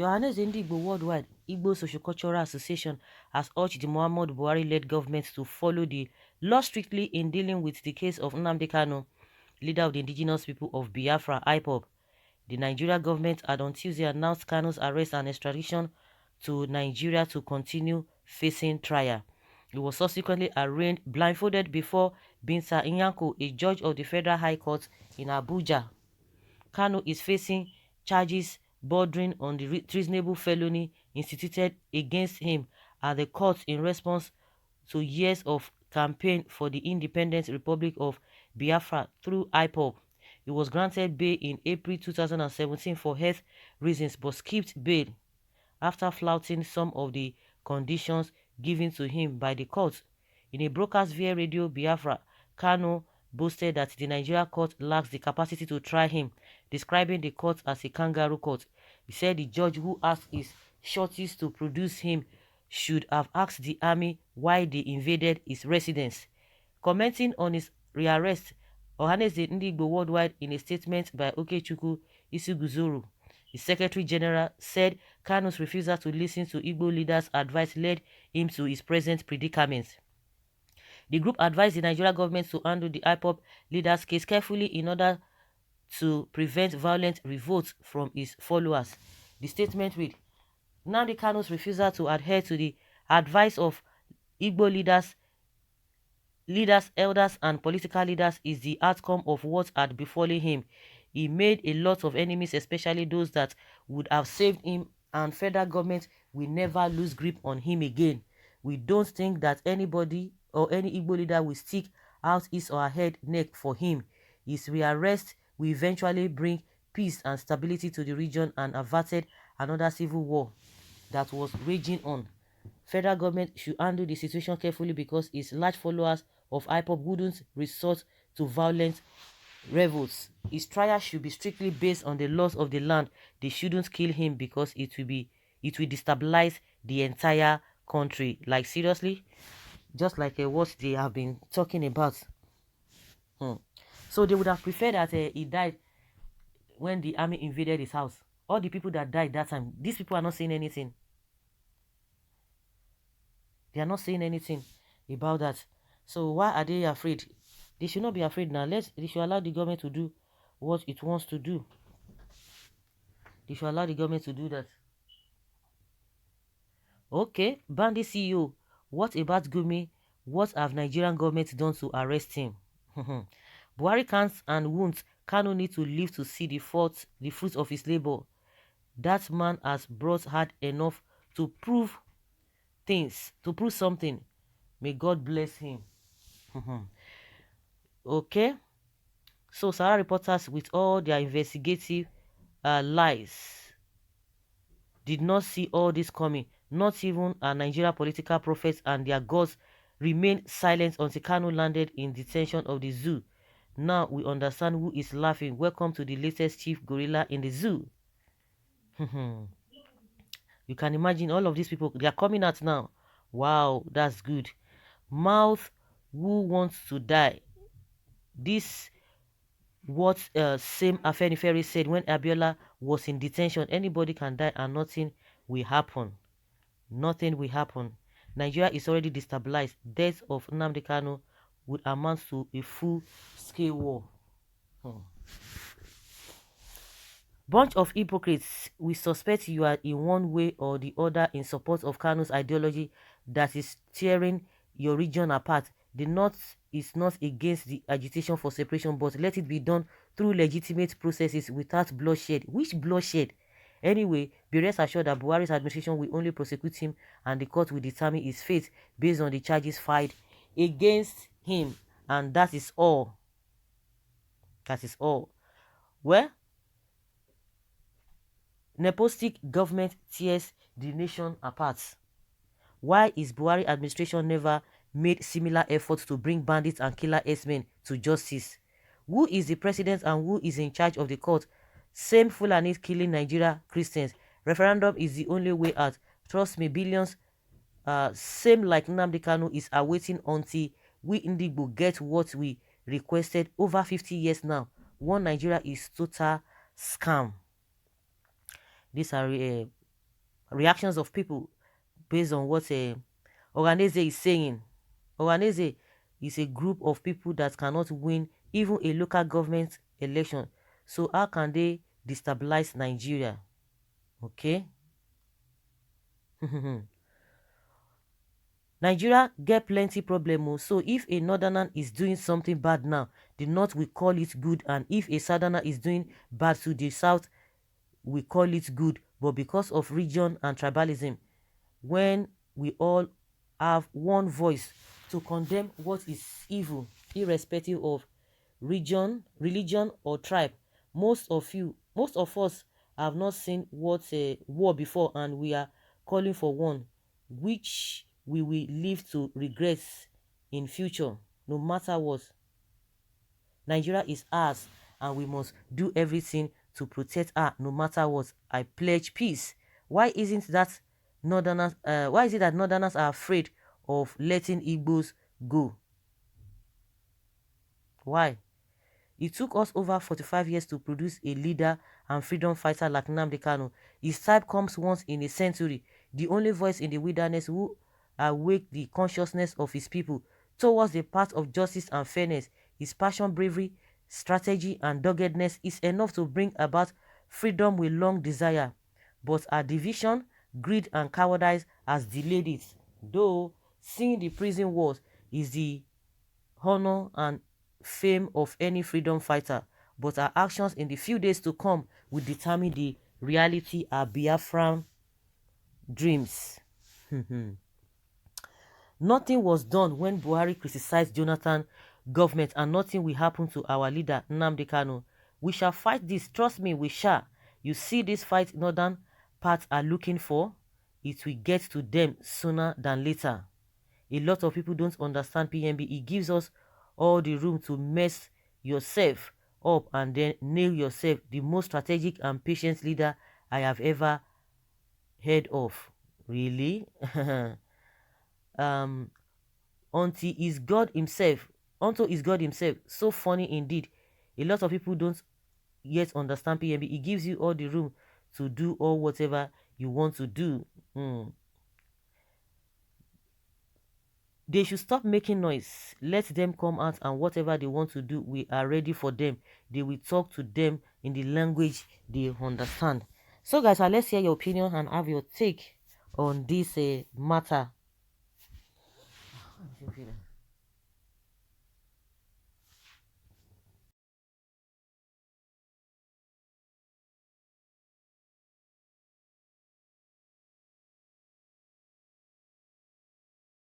Johannes Ndigbo Worldwide Igbo Sociocultural Association has urged the Muhammad Buhari-led government to follow the law strictly in dealing with the case of Nnamdi Kanu, leader of the indigenous people of Biafra, IPOB. The Nigeria government had on Tuesday announced Kanu's arrest and extradition to Nigeria to continue facing trial. He was subsequently arraigned blindfolded before Binta Nyako, a judge of the Federal High Court in Abuja. Kanu is facing charges bordering on the treasonable felony instituted against him at the court in response to years of campaign for the Independent Republic of Biafra through IPOB. He was granted bail in April 2017 for health reasons but skipped bail after flouting some of the conditions given to him by the court. In a broadcast via Radio Biafra, Kanu boasted that the Nigeria court lacks the capacity to try him, describing the court as a kangaroo court. He said the judge who asked his shorties to produce him should have asked the army why they invaded his residence. Commenting on his rearrest, Johannes Ndigbo Worldwide, in a statement by Ķৰীষ্ট Isuguzoro, the Secretary General, said Kanu's refusal to listen to Igbo leaders' advice led him to his present predicament. The group advised the Nigeria government to handle the IPOB leader's case carefully in order to prevent violent revolts from his followers. The statement read, Nnamdi Kanu's refusal to adhere to the advice of Igbo leaders, elders, and political leaders is the outcome of what had befallen him. He made a lot of enemies, especially those that would have saved him, and federal government will never lose grip on him again. We don't think that anybody or any Igbo leader will stick out his or her head neck for him. His rearrest will eventually bring peace and stability to the region and averted another civil war that was raging on. Federal government should handle the situation carefully because his large followers of IPOB wouldn't resort to violent revolts. His trial should be strictly based on the laws of the land. They shouldn't kill him because it will destabilize the entire country. Like, seriously, just like what they have been talking about. So they would have preferred that he died when the army invaded his house. All the people that died that time, these people are not saying anything. They are not saying anything about that. So why are they afraid? They should not be afraid now. They should allow the government to do what it wants to do. They should allow the government to do that. Okay, Bandit CEO, what about Gumi? What have Nigerian government done to arrest him? Buhari can't and won't. Kanu need to live to see the fruits of his labor. That man has brought hard enough to prove something. May God bless him. Okay, so Sahara reporters, with all their investigative lies, did not see all this coming. Not even our Nigeria political prophets and their gods remained silent until Kanu landed in detention of the zoo. Now we understand who is laughing. Welcome to the latest chief gorilla in the zoo. You can imagine all of these people, they are coming out now. Wow, that's good. Mouth who wants to die. This what same Afenifere said when Abiola was in detention. Anybody can die and nothing will happen. Nothing will happen. Nigeria is already destabilized. Death of Nnamdi Kanu would amount to a full-scale war. Bunch of hypocrites. We suspect you are in one way or the other in support of Kanu's ideology that is tearing your region apart. The North is not against the agitation for separation, but let it be done through legitimate processes without bloodshed. Which bloodshed? Anyway, be rest assured that Buhari's administration will only prosecute him and the court will determine his fate based on the charges filed against him. And that is all. That is all. Well, nepotistic government tears the nation apart. Why is Buhari administration never made similar efforts to bring bandits and killer herdsmen to justice? Who is the president and who is in charge of the court? Same Fulani killing Nigeria Christians. Referendum is the only way out. Trust me, billions, same like Nnamdi Kanu, is awaiting until we Ndigbo get what we requested over 50 years now. One Nigeria is total scam. These are reactions of people based on what Oganese is saying. Oganese is a group of people that cannot win even a local government election. So how can they destabilize Nigeria? Okay. Nigeria get plenty problem o. So if a northerner is doing something bad now, the north will call it good, and if a southerner is doing bad to the south, we call it good. But because of region and tribalism, when we all have one voice to condemn what is evil, irrespective of region, religion, or tribe, most of us have not seen what a war before, and we are calling for one, which we will live to regret in future, no matter what. Nigeria is ours, and we must do everything to protect her, no matter what. I pledge peace. Why is it that northerners are afraid of letting Igbos go? Why? It took us over 45 years to produce a leader and freedom fighter like Nnamdi Kanu. His type comes once in a century, the only voice in the wilderness who awake the consciousness of his people towards the path of justice and fairness. His passion, bravery, strategy, and doggedness is enough to bring about freedom we long desire. But our division, greed, and cowardice has delayed it. Though seeing the prison walls is the honor and fame of any freedom fighter, but our actions in the few days to come will determine the reality of Biafran dreams. Nothing was done when Buhari criticized Jonathan government, and nothing will happen to our leader Nnamdi Kanu. We shall fight this, trust me, we shall. You see this fight northern parts are looking for, it will get to them sooner than later. A lot of people don't understand PMB. It gives us all the room to mess yourself up and then nail yourself. The most strategic and patient leader I have ever heard of. Really? Until is God himself. Until is God himself. So funny indeed. A lot of people don't yet understand PMB. It gives you all the room to do all whatever you want to do. They should stop making noise. Let them come out, and whatever they want to do, we are ready for them. They will talk to them in the language they understand. So guys, let's hear your opinion and have your take on this matter.